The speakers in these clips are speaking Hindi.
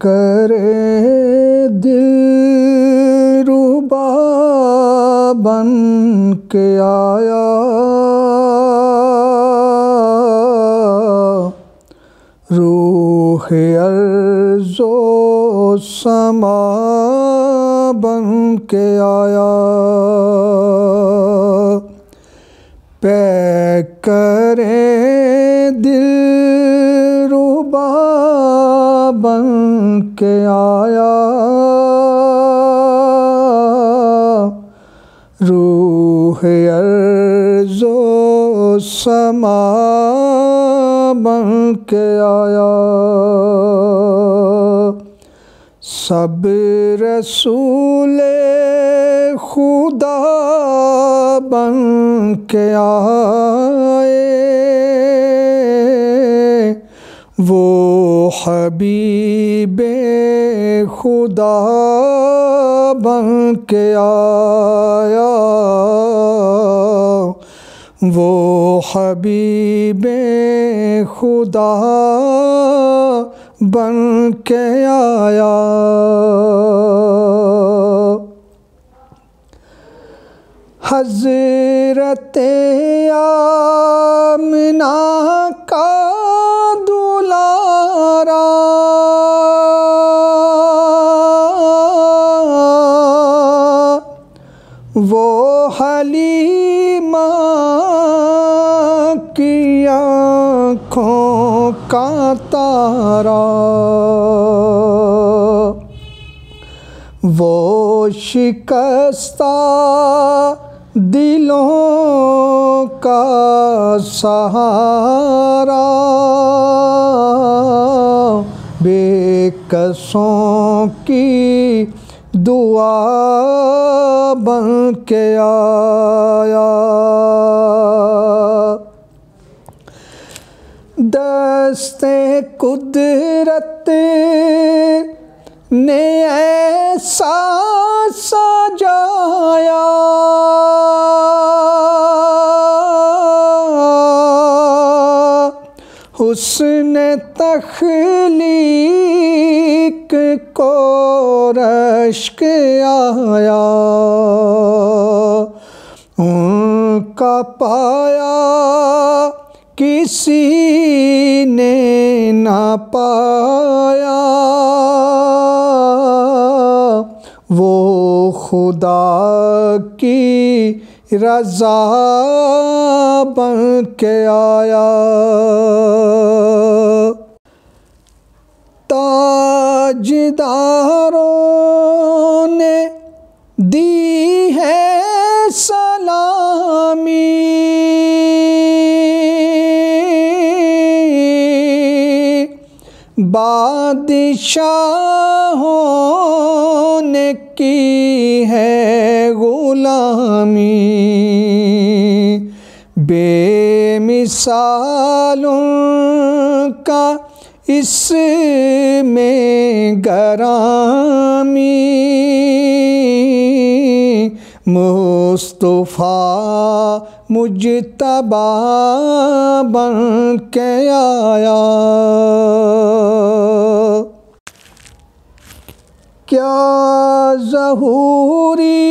करे दिलरुबा बन के आया, रूह अर्ज़ो समा बन के आया। पै करे दिलरुबा बन के आया, रूह अर्ज़ो समा बन के आया। सब रसूले खुदा बन के आए, वो हबीबे खुदा बन के आया, वो हबीबे खुदा बन के आया। हज़रते आमिना का दुलारा, वो हलीमा की आँखों का तारा, वो शिकस्ता दिलों का सहारा, बेकसों की दुआ बन के आया। दस्ते कुदरत ने ऐसा सजाया, हुस्न तख्लीक को रश्क आया, उनका पाया किसी ने ना पाया, वो खुदा की रज़ा बन के आया। ताजदारों ने दी है सलामी, बादशाहों ने की है गुलामी, बेमिसालों का इसमें गरामी, मुस्तफ़ा मुजतबा बन के आया। क्या ज़हूरी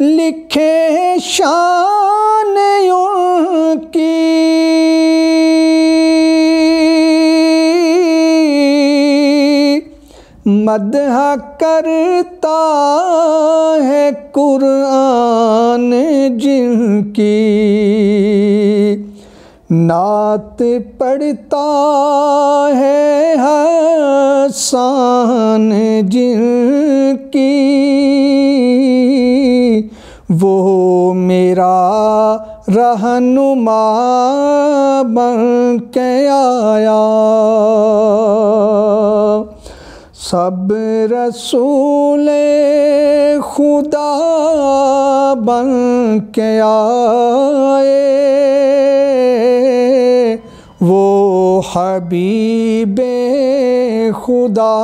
लिखे शान उनकी, मदह करता है कुरान जिनकी, नात पढ़ता है हसान जिनकी, वो मेरा रहनुमा बन के आया। सब रसूले खुदा बन के आए, वो हबीबे खुदा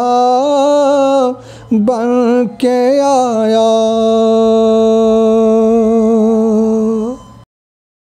बन के आया।